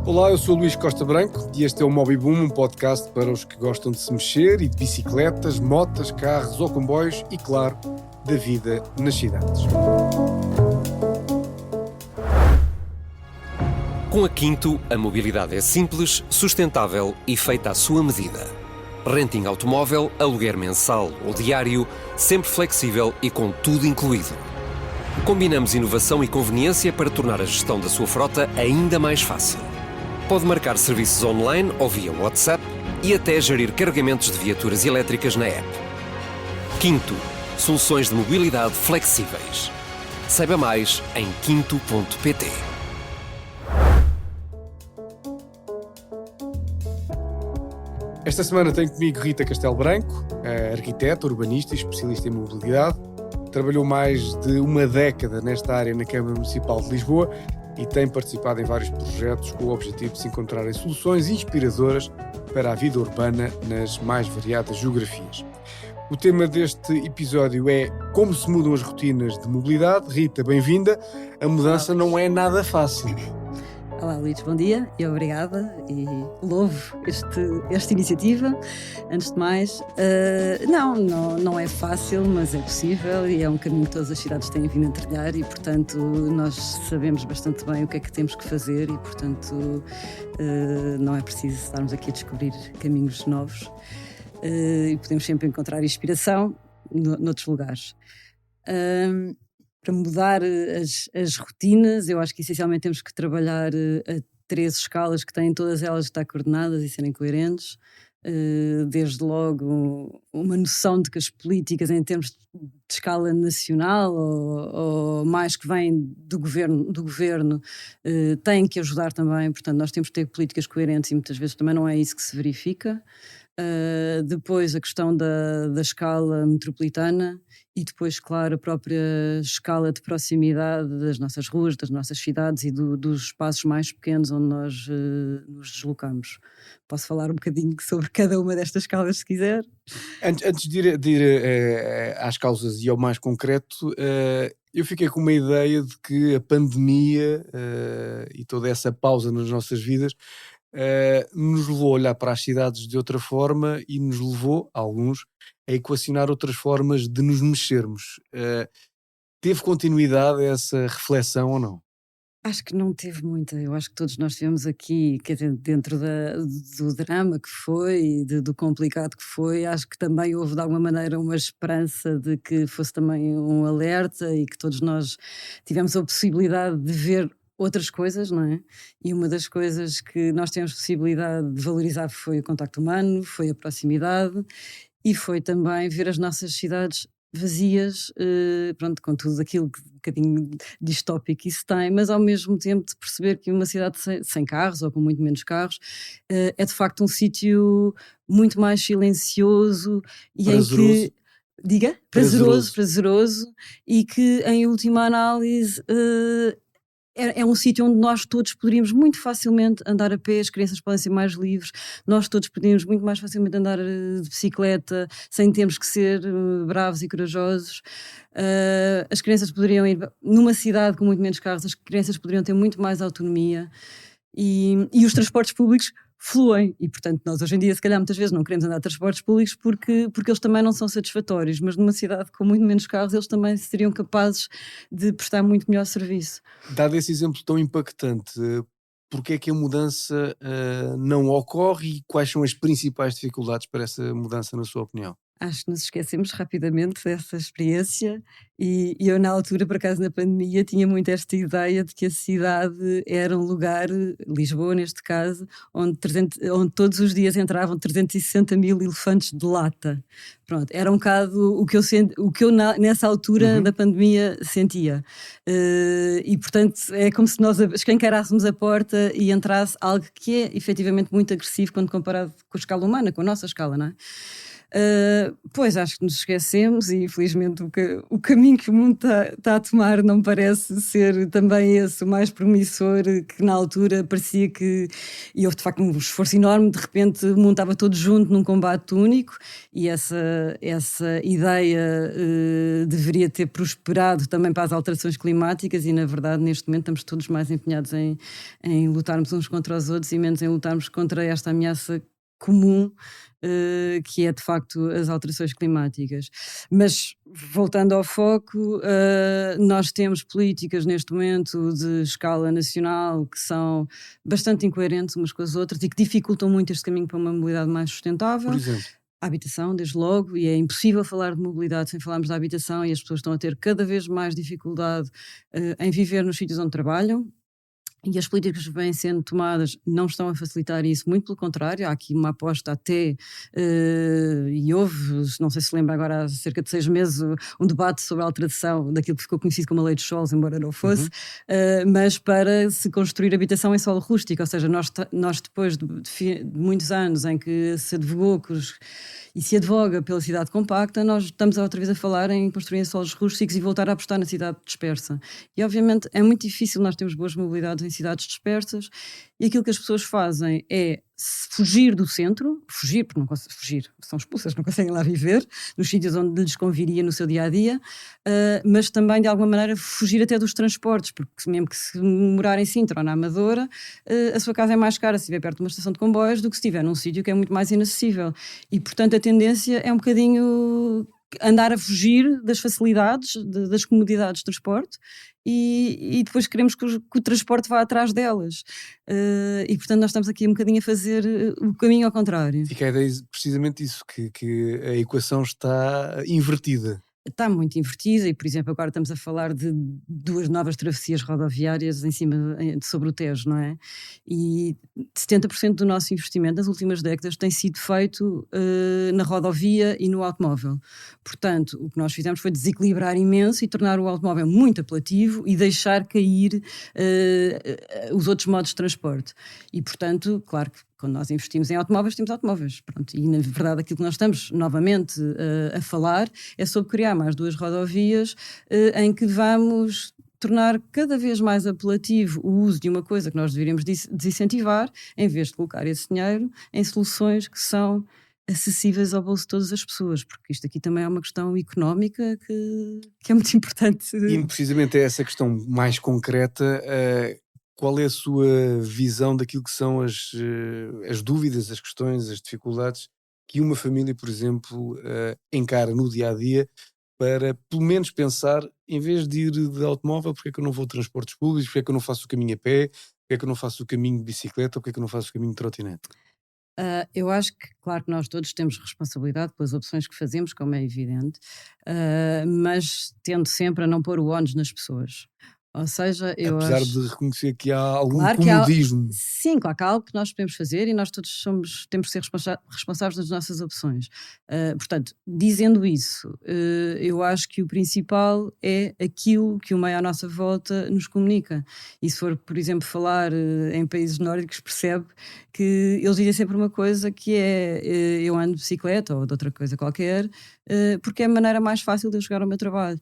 Olá, eu sou o Luís Costa Branco e este é o Mobiboom, um podcast para os que gostam de se mexer e de bicicletas, motas, carros ou comboios e, claro, da vida nas cidades. Com a Quinto, a mobilidade é simples, sustentável e feita à sua medida. Renting automóvel, aluguer mensal ou diário, sempre flexível e com tudo incluído. Combinamos inovação e conveniência para tornar a gestão da sua frota ainda mais fácil. Pode marcar serviços online ou via WhatsApp e até gerir carregamentos de viaturas elétricas na app. Quinto, soluções de mobilidade flexíveis. Saiba mais em quinto.pt. Esta semana tenho comigo Rita Castelo Branco, arquiteta, urbanista e especialista em mobilidade. Trabalhou mais de uma década nesta área na Câmara Municipal de Lisboa e tem participado em vários projetos com o objetivo de se encontrarem soluções inspiradoras para a vida urbana nas mais variadas geografias. O tema deste episódio é como se mudam as rotinas de mobilidade. Rita, bem-vinda. A mudança não é nada fácil. Olá, Luís, bom dia e obrigada e louvo esta iniciativa. Antes de mais, não é fácil, mas é possível e é um caminho que todas as cidades têm vindo a trilhar e, portanto, nós sabemos bastante bem o que é que temos que fazer e, portanto, não é preciso estarmos aqui a descobrir caminhos novos e podemos sempre encontrar inspiração noutros lugares. Para mudar as rotinas, eu acho que essencialmente temos que trabalhar a 13 escalas que têm todas elas que estar coordenadas e serem coerentes. Desde logo uma noção de que as políticas em termos de escala nacional ou mais que vêm do governo têm que ajudar também, portanto nós temos que ter políticas coerentes e muitas vezes também não é isso que se verifica. Depois a questão da escala metropolitana e depois, claro, a própria escala de proximidade das nossas ruas, das nossas cidades e dos espaços mais pequenos onde nós nos deslocamos. Posso falar um bocadinho sobre cada uma destas escalas, se quiser? Antes de ir às causas e ao mais concreto, eu fiquei com uma ideia de que a pandemia e toda essa pausa nas nossas vidas nos levou a olhar para as cidades de outra forma e nos levou, alguns, a equacionar outras formas de nos mexermos. Teve continuidade essa reflexão ou não? Acho que não teve muita. Eu acho que todos nós estivemos aqui, quer dizer, dentro do drama que foi, do complicado que foi. Acho que também houve de alguma maneira uma esperança de que fosse também um alerta e que todos nós tivemos a possibilidade de ver outras coisas, não é? E uma das coisas que nós temos possibilidade de valorizar foi o contacto humano, foi a proximidade e foi também ver as nossas cidades vazias, pronto, com tudo aquilo que um bocadinho distópico isso tem, mas ao mesmo tempo de perceber que uma cidade sem carros ou com muito menos carros é de facto um sítio muito mais silencioso e prazeroso. em que diga? Prazeroso e que em última análise é um sítio onde nós todos poderíamos muito facilmente andar a pé, as crianças podem ser mais livres, nós todos poderíamos muito mais facilmente andar de bicicleta, sem termos que ser bravos e corajosos. As crianças poderiam ir numa cidade com muito menos carros, as crianças poderiam ter muito mais autonomia e os transportes públicos fluem e, portanto, nós hoje em dia se calhar muitas vezes não queremos andar de transportes públicos porque eles também não são satisfatórios, mas numa cidade com muito menos carros eles também seriam capazes de prestar muito melhor serviço. Dado esse exemplo tão impactante, porque é que a mudança não ocorre e quais são as principais dificuldades para essa mudança, na sua opinião? Acho que nos esquecemos rapidamente dessa experiência e eu na altura, por acaso na pandemia, tinha muito esta ideia de que a cidade era um lugar, Lisboa neste caso, onde todos os dias entravam 360 mil elefantes de lata. Pronto, era um bocado o que eu nessa altura da pandemia sentia. E portanto é como se nós escancarássemos a porta e entrasse algo que é efetivamente muito agressivo quando comparado com a escala humana, com a nossa escala, não é? Pois, acho que nos esquecemos e infelizmente o caminho que o mundo está a tomar não parece ser também esse o mais promissor, que na altura parecia que, e houve de facto um esforço enorme, de repente o mundo estava todo junto num combate único, e essa ideia deveria ter prosperado também para as alterações climáticas, e na verdade neste momento estamos todos mais empenhados em lutarmos uns contra os outros e menos em lutarmos contra esta ameaça comum, que é de facto as alterações climáticas. Mas voltando ao foco, nós temos políticas neste momento de escala nacional que são bastante incoerentes umas com as outras e que dificultam muito este caminho para uma mobilidade mais sustentável. Por exemplo, A habitação, desde logo, e é impossível falar de mobilidade sem falarmos da habitação, e as pessoas estão a ter cada vez mais dificuldade em viver nos sítios onde trabalham. E as políticas que vêm sendo tomadas não estão a facilitar isso, muito pelo contrário. Há aqui uma aposta até, e houve, não sei se lembra agora, há cerca de 6 meses, um debate sobre a alteração daquilo que ficou conhecido como a lei dos solos, embora não fosse, mas para se construir habitação em solo rústico, ou seja, nós depois de muitos anos em que se advogou e se advoga pela cidade compacta, nós estamos outra vez a falar em construir em solos rústicos e voltar a apostar na cidade dispersa. E obviamente é muito difícil nós termos boas mobilidades em cidades dispersas, e aquilo que as pessoas fazem é fugir do centro, porque não conseguem fugir, são expulsas, não conseguem lá viver, nos sítios onde lhes conviria no seu dia-a-dia, mas também de alguma maneira fugir até dos transportes, porque mesmo que se morar em Sintra ou na Amadora, a sua casa é mais cara se estiver perto de uma estação de comboios do que se estiver num sítio que é muito mais inacessível. E portanto a tendência é um bocadinho andar a fugir das facilidades, das comodidades de transporte, e depois queremos que o transporte vá atrás delas. E portanto nós estamos aqui um bocadinho a fazer o caminho ao contrário. fica a ideia precisamente isso, que a equação está invertida. Está muito invertida e, por exemplo, agora estamos a falar de 2 novas travessias rodoviárias sobre o Tejo, não é? E 70% do nosso investimento nas últimas décadas tem sido feito na rodovia e no automóvel. Portanto, o que nós fizemos foi desequilibrar imenso e tornar o automóvel muito apelativo e deixar cair os outros modos de transporte. E, portanto, claro que quando nós investimos em automóveis, temos automóveis. Pronto. E, na verdade, aquilo que nós estamos novamente a falar é sobre criar mais 2 rodovias em que vamos tornar cada vez mais apelativo o uso de uma coisa que nós deveríamos desincentivar, em vez de colocar esse dinheiro em soluções que são acessíveis ao bolso de todas as pessoas, porque isto aqui também é uma questão económica que é muito importante. E precisamente é essa questão mais concreta. Qual é a sua visão daquilo que são as dúvidas, as questões, as dificuldades que uma família, por exemplo, encara no dia-a-dia, para pelo menos pensar, em vez de ir de automóvel, porque é que eu não vou de transportes públicos, porque é que eu não faço o caminho a pé, porque é que eu não faço o caminho de bicicleta, porque é que eu não faço o caminho de trotinete? Eu acho que, claro que nós todos temos responsabilidade pelas opções que fazemos, como é evidente, mas tendo sempre a não pôr o ónus nas pessoas. Ou seja, eu Apesar acho... de reconhecer que há algum Claro que há, comodismo. sim, claro que há algo que nós podemos fazer e nós todos temos que ser responsáveis das nossas opções. Portanto, dizendo isso, eu acho que o principal é aquilo que o meio à nossa volta nos comunica. E se for, por exemplo, falar em países nórdicos, percebe que eles dizem sempre uma coisa que é eu ando de bicicleta ou de outra coisa qualquer, porque é a maneira mais fácil de eu chegar ao meu trabalho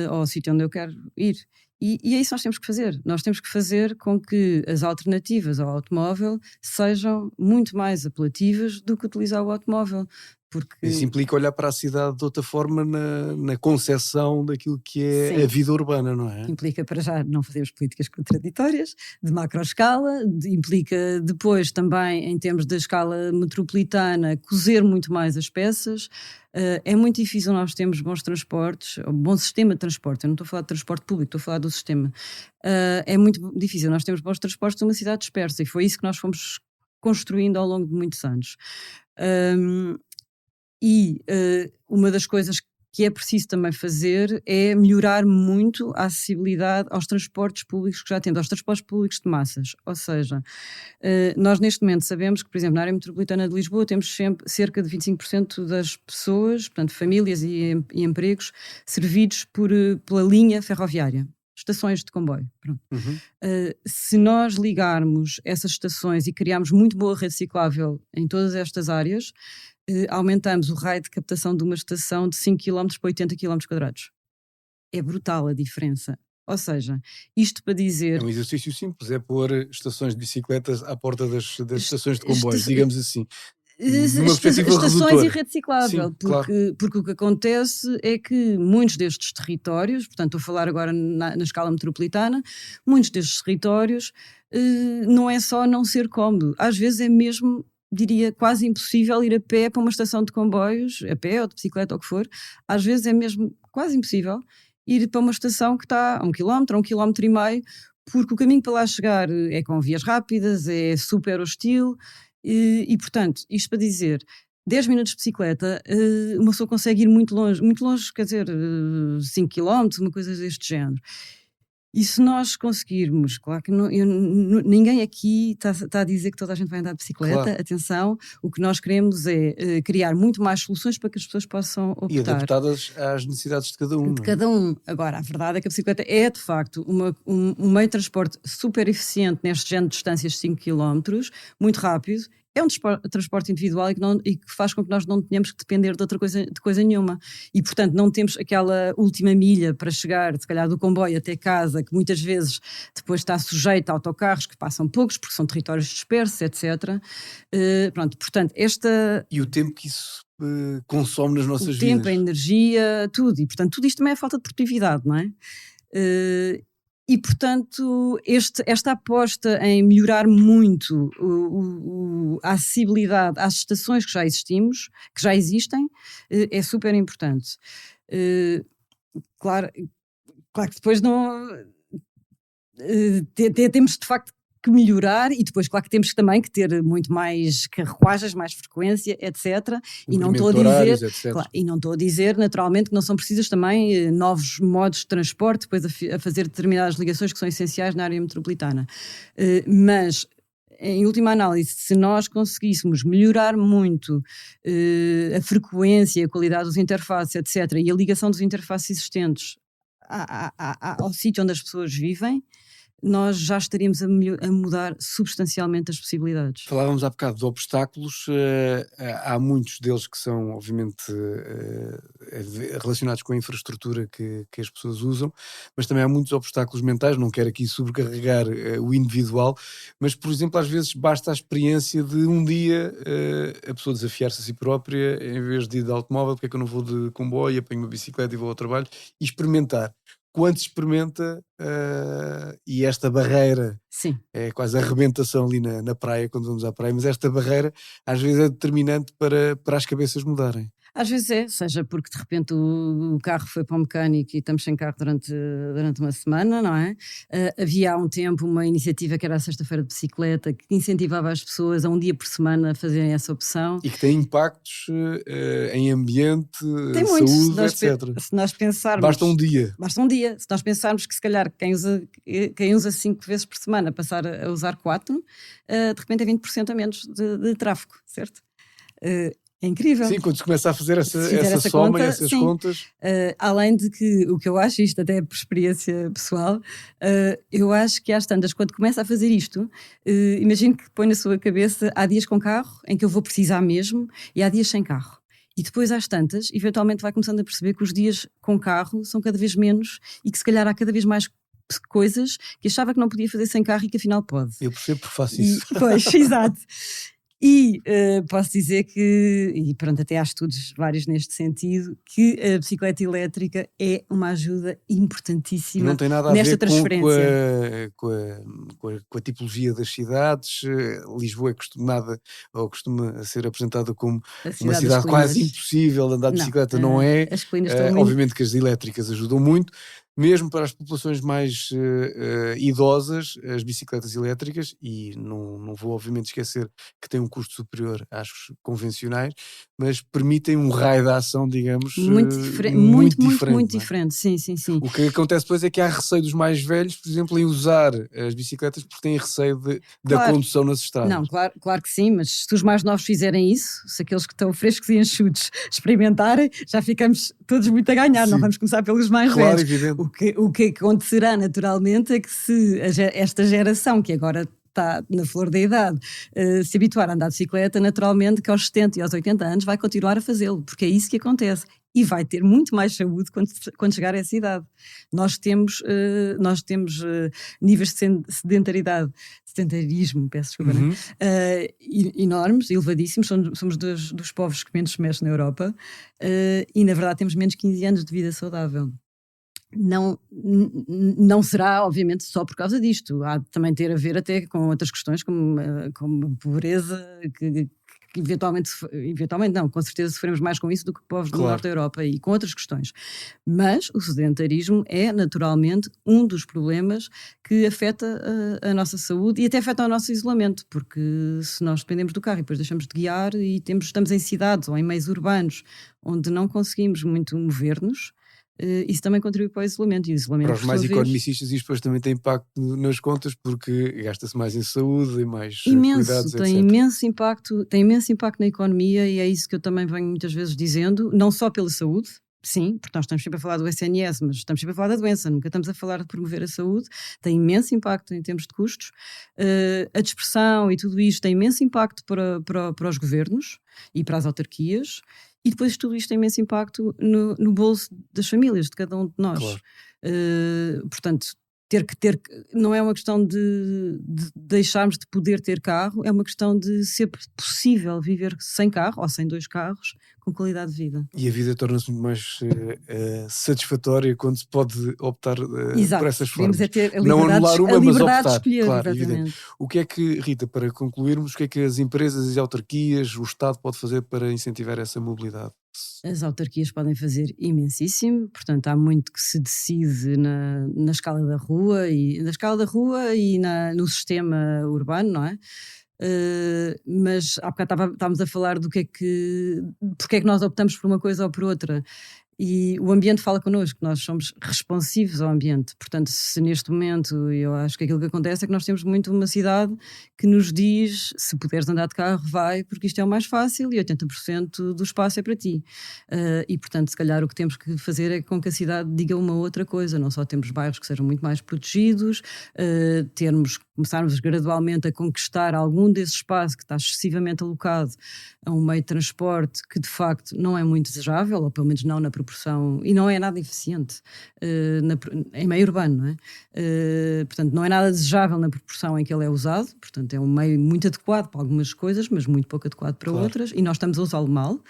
ou ao sítio onde eu quero ir. E é isso que nós temos que fazer. Nós temos que fazer com que as alternativas ao automóvel sejam muito mais apelativas do que utilizar o automóvel. Porque... Isso implica olhar para a cidade de outra forma na concepção daquilo que é Sim. a vida urbana, não é? Implica, para já, não fazermos políticas contraditórias, de macroescala, implica depois também, em termos da escala metropolitana, cozer muito mais as peças. É muito difícil nós termos bons transportes, um bom sistema de transporte. Eu não estou a falar de transporte público, estou a falar do sistema. É muito difícil nós termos bons transportes numa cidade dispersa, e foi isso que nós fomos construindo ao longo de muitos anos. Uma das coisas que é preciso também fazer é melhorar muito a acessibilidade aos transportes públicos que já temos, aos transportes públicos de massas. Ou seja, nós neste momento sabemos que, por exemplo, na área metropolitana de Lisboa temos sempre cerca de 25% das pessoas, portanto famílias e empregos, servidos pela linha ferroviária. Estações de comboio. Pronto. Se nós ligarmos essas estações e criarmos muito boa rede ciclável em todas estas áreas, aumentamos o raio de captação de uma estação de 5 km para 80 km². É brutal a diferença. Ou seja, isto para dizer... É um exercício simples, é pôr estações de bicicletas à porta das estações de comboios, digamos assim. Numa perspectiva estações redutora. e rede ciclável, Sim, claro. porque o que acontece é que muitos destes territórios, portanto estou a falar agora na escala metropolitana, muitos destes territórios não é só não ser cómodo, às vezes é mesmo, diria, quase impossível ir a pé para uma estação de comboios, a pé ou de bicicleta ou o que for, às vezes é mesmo quase impossível ir para uma estação que está a 1 km, a 1,5 km, porque o caminho para lá chegar é com vias rápidas, é super hostil. E portanto, isto para dizer, 10 minutos de bicicleta, uma pessoa consegue ir muito longe, quer dizer, 5 km, uma coisa deste género. E se nós conseguirmos, claro que ninguém aqui está a dizer que toda a gente vai andar de bicicleta, Claro. Atenção, o que nós queremos é criar muito mais soluções para que as pessoas possam optar. E adaptadas às necessidades de cada um. De cada um. Agora, a verdade é que a bicicleta é, de facto, um meio de transporte super eficiente neste género de distâncias de 5 km, muito rápido. É um transporte individual e que faz com que nós não tenhamos que depender de outra coisa, de coisa nenhuma. E, portanto, não temos aquela última milha para chegar, se calhar, do comboio até casa, que muitas vezes depois está sujeita a autocarros que passam poucos, porque são territórios dispersos, etc. Pronto, portanto, E o tempo que isso consome nas nossas vidas. O tempo, a energia, tudo. E, portanto, tudo isto também é falta de produtividade, não é? E, portanto, esta aposta em melhorar muito a acessibilidade às estações que já existem, é super importante. Claro que depois não... temos, de facto, que melhorar e depois, claro que temos também que ter muito mais carruagens, mais frequência, etc. E não estou a dizer, horários, etc. Claro, e não estou a dizer, naturalmente, que não são precisas também novos modos de transporte, depois a fazer determinadas ligações que são essenciais na área metropolitana. Mas, em última análise, se nós conseguíssemos melhorar muito a frequência, a qualidade dos interfaces, etc., e a ligação dos interfaces existentes ao sítio onde as pessoas vivem, nós já estaríamos a mudar substancialmente as possibilidades. Falávamos há bocado de obstáculos, há muitos deles que são, obviamente, relacionados com a infraestrutura que as pessoas usam, mas também há muitos obstáculos mentais, não quero aqui sobrecarregar o individual, mas, por exemplo, às vezes basta a experiência de um dia a pessoa desafiar-se a si própria, em vez de ir de automóvel, porque é que eu não vou de comboio, apanho uma bicicleta e vou ao trabalho, e experimentar. Quando se experimenta, e esta barreira, Sim, é quase a arrebentação ali na praia, quando vamos à praia, mas esta barreira às vezes é determinante para as cabeças mudarem. às vezes seja porque de repente o carro foi para o mecânico e estamos sem carro durante uma semana, não é? Havia há um tempo uma iniciativa que era a Sexta-feira de Bicicleta, que incentivava as pessoas a um dia por semana a fazerem essa opção. E que tem impactos em ambiente, Tem muitos, saúde, etc. Se nós pensarmos... Basta um dia. Basta um dia. Se nós pensarmos que se calhar quem usa 5 vezes por semana passar a usar 4, de repente é 20% a menos de tráfego, certo? É incrível. Sim, quando se começa a fazer essa soma conta, e essas sim. Contas. Além de que o que eu acho, isto até é por experiência pessoal, eu acho que às tantas, quando começa a fazer isto, imagino que põe na sua cabeça, há dias com carro em que eu vou precisar mesmo e há dias sem carro. E depois às tantas, eventualmente vai começando a perceber que os dias com carro são cada vez menos e que se calhar há cada vez mais coisas que achava que não podia fazer sem carro e que afinal pode. Eu percebo porque faço isso. Pois, exato. E posso dizer que, e pronto, até há estudos vários neste sentido, que a bicicleta elétrica é uma ajuda importantíssima não tem nada a nesta ver transferência. com a tipologia das cidades. Lisboa é costuma ser apresentada como uma cidade quase impossível de andar de bicicleta, não é? As colinas obviamente que as elétricas ajudam muito. Mesmo para as populações mais idosas, as bicicletas elétricas, e não vou obviamente esquecer que têm um custo superior às convencionais, mas permitem um raio de ação, digamos, muito diferente. Sim. O que acontece depois é que há receio dos mais velhos, por exemplo, em usar as bicicletas porque têm receio da condução nas estradas. Não, claro que sim, mas se os mais novos fizerem isso, se aqueles que estão frescos e enxutos experimentarem, já ficamos todos muito a ganhar, Sim. Não vamos começar pelos mais claro, velhos. Evidente. O que acontecerá naturalmente é que se esta geração que agora está na flor da idade, se habituar a andar de bicicleta, naturalmente que aos 70 e aos 80 anos vai continuar a fazê-lo, porque é isso que acontece. E vai ter muito mais saúde quando chegar a essa idade. Nós temos níveis de sedentarismo, peço desculpa, Uhum. enormes, elevadíssimos. Somos dos povos que menos se mexe na Europa, e na verdade temos menos 15 anos de vida saudável. Não será, obviamente, só por causa disto. Há de também ter a ver até com outras questões, como a pobreza, que eventualmente não, com certeza sofremos mais com isso do que povos do norte da Europa e com outras questões. Mas o sedentarismo é naturalmente um dos problemas que afeta a nossa saúde e até afeta o nosso isolamento, porque se nós dependemos do carro e depois deixamos de guiar e estamos em cidades ou em meios urbanos onde não conseguimos muito mover-nos, isso também contribui para o isolamento. E o isolamento, para os mais economicistas, isto depois também tem impacto nas contas, porque gasta-se mais em saúde e mais cuidados, etc. Tem imenso impacto na economia, e é isso que eu também venho muitas vezes dizendo, não só pela saúde, sim, porque nós estamos sempre a falar do SNS, mas estamos sempre a falar da doença, nunca estamos a falar de promover a saúde. Tem imenso impacto em termos de custos, a dispersão e tudo isto tem imenso impacto para os governos e para as autarquias. E depois tudo isto tem imenso impacto no bolso das famílias, de cada um de nós. Claro. Portanto, não é uma questão de deixarmos de poder ter carro, é uma questão de ser possível viver sem carro ou sem 2 carros com qualidade de vida. E a vida torna-se muito mais satisfatória quando se pode optar por essas formas. Não anular uma, mas optar. De escolher, claro, evidente. O que é que, Rita, para concluirmos, o que é que as empresas e autarquias, o Estado pode fazer para incentivar essa mobilidade? As autarquias podem fazer imensíssimo, portanto há muito que se decide na escala da rua e no sistema urbano, não é? Mas há bocado estávamos a falar porque é que nós optamos por uma coisa ou por outra. E o ambiente fala connosco, nós somos responsivos ao ambiente. Portanto, se neste momento, eu acho que aquilo que acontece é que nós temos muito uma cidade que nos diz, se puderes andar de carro, vai, porque isto é o mais fácil e 80% do espaço é para ti. E, portanto, se calhar o que temos que fazer é com que a cidade diga uma outra coisa. Não só temos bairros que sejam muito mais protegidos, começarmos gradualmente a conquistar algum desse espaço que está excessivamente alocado a um meio de transporte que, de facto, não é muito desejável, ou pelo menos não na proporção, e não é nada eficiente em meio urbano, não é? Portanto, não é nada desejável na proporção em que ele é usado, portanto, é um meio muito adequado para algumas coisas, mas muito pouco adequado para outras, e nós estamos a usá-lo mal.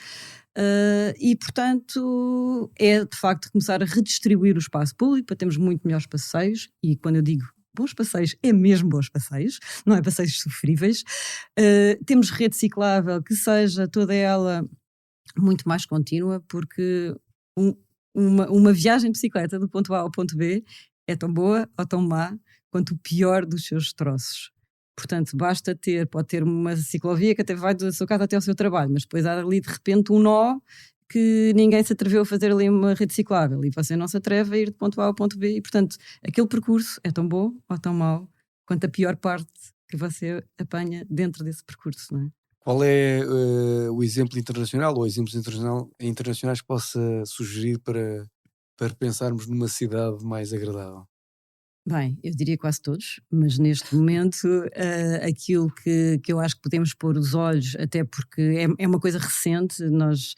E, portanto, é de facto começar a redistribuir o espaço público para termos muito melhores passeios, e quando eu digo bons passeios, é mesmo bons passeios, não é passeios sofríveis. Temos rede ciclável que seja toda ela muito mais contínua, porque uma viagem de bicicleta do ponto A ao ponto B é tão boa ou tão má quanto o pior dos seus troços. Portanto, pode ter uma ciclovia que até vai da sua casa até ao seu trabalho, mas depois há ali de repente um nó que ninguém se atreveu a fazer ali uma rede ciclável e você não se atreve a ir de ponto A ao ponto B, e portanto aquele percurso é tão bom ou tão mau quanto a pior parte que você apanha dentro desse percurso, não é? Qual é o exemplo internacional ou exemplos internacionais que possa sugerir para pensarmos numa cidade mais agradável? Bem, eu diria quase todos, mas neste momento aquilo que eu acho que podemos pôr os olhos, até porque é uma coisa recente, nós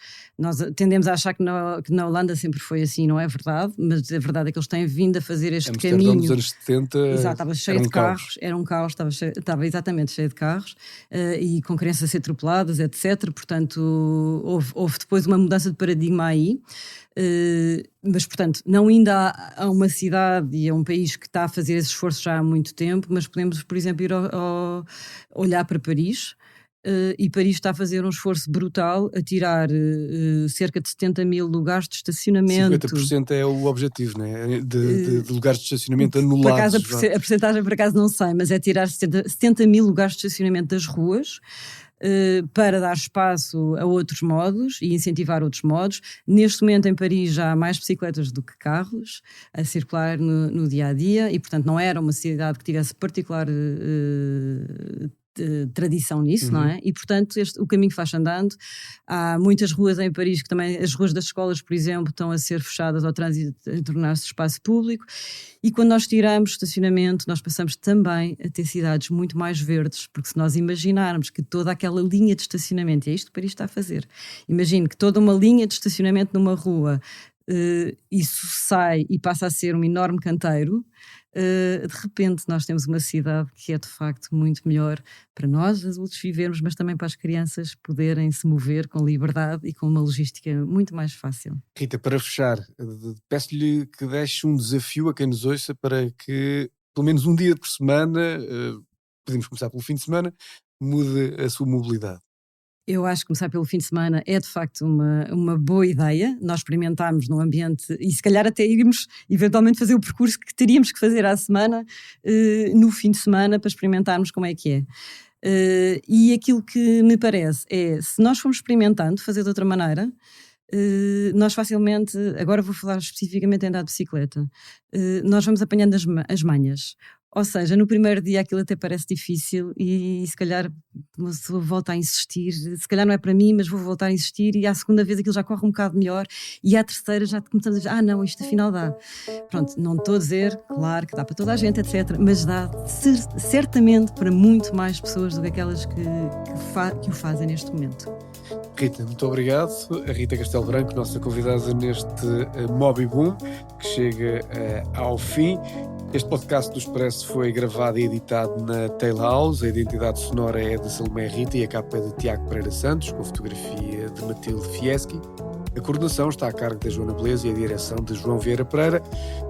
tendemos a achar que na Holanda sempre foi assim, não é verdade, mas a verdade é que eles têm vindo a fazer este caminho. Nos anos 70 estava cheio de carros, era um caos, estava exatamente cheio de carros e com crianças a ser atropeladas, etc. Portanto, houve depois uma mudança de paradigma aí. Mas, portanto, não ainda há uma cidade e a um país que está a fazer esse esforço já há muito tempo, mas podemos, por exemplo, ir olhar para Paris, e Paris está a fazer um esforço brutal a tirar cerca de 70 mil lugares de estacionamento. 50% é o objetivo, não é? De lugares de estacionamento anulados. Por acaso, a percentagem, por acaso, não sei, mas é tirar 70 mil lugares de estacionamento das ruas, para dar espaço a outros modos e incentivar outros modos. Neste momento em Paris já há mais bicicletas do que carros a circular no dia-a-dia, e portanto não era uma cidade que tivesse particular tradição nisso, não é? E, portanto, o caminho faz andando. Há muitas ruas em Paris que também, as ruas das escolas, por exemplo, estão a ser fechadas ao trânsito, a tornar-se espaço público. E quando nós tiramos estacionamento, nós passamos também a ter cidades muito mais verdes, porque se nós imaginarmos que toda aquela linha de estacionamento, e é isto que Paris está a fazer, imagine que toda uma linha de estacionamento numa rua, isso sai e passa a ser um enorme canteiro. De repente nós temos uma cidade que é de facto muito melhor para nós adultos vivermos, mas também para as crianças poderem se mover com liberdade e com uma logística muito mais fácil. Rita, para fechar, peço-lhe que deixe um desafio a quem nos ouça para que pelo menos um dia por semana, podemos começar pelo fim de semana, mude a sua mobilidade. Eu acho que começar pelo fim de semana é de facto uma boa ideia. Nós experimentarmos num ambiente e se calhar até irmos eventualmente fazer o percurso que teríamos que fazer à semana no fim de semana para experimentarmos como é que é. E aquilo que me parece é, se nós formos experimentando fazer de outra maneira, nós facilmente, agora vou falar especificamente em andar de bicicleta, nós vamos apanhando as manhas. Ou seja, no primeiro dia aquilo até parece difícil e se calhar uma pessoa volta a insistir, se calhar não é para mim, mas vou voltar a insistir, e à segunda vez aquilo já corre um bocado melhor e à terceira já começamos a dizer, não, isto afinal dá. Pronto, não estou a dizer, claro que dá para toda a gente, etc, mas dá certamente para muito mais pessoas do que aquelas que o fazem neste momento. Rita, muito obrigado. A Rita Castelo Branco, nossa convidada neste Moby Boom, que chega ao fim. Este podcast do Expresso foi gravado e editado na Tail House. A identidade sonora é de Salomé Rita e a capa é de Tiago Pereira Santos, com a fotografia de Matilde Fieschi. A coordenação está a cargo da Joana Beleza e a direção de João Vieira Pereira.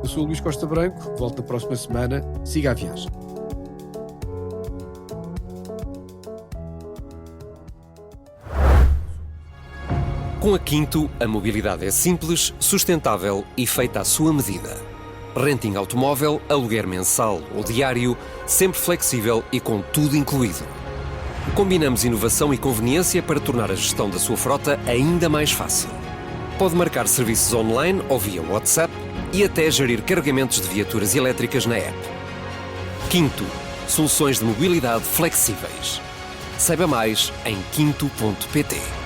Eu sou o Luís Costa Branco. Volto na próxima semana. Siga a viagem. Com a Quinto, a mobilidade é simples, sustentável e feita à sua medida. Renting automóvel, aluguer mensal ou diário, sempre flexível e com tudo incluído. Combinamos inovação e conveniência para tornar a gestão da sua frota ainda mais fácil. Pode marcar serviços online ou via WhatsApp e até gerir carregamentos de viaturas elétricas na app. Quinto, soluções de mobilidade flexíveis. Saiba mais em quinto.pt.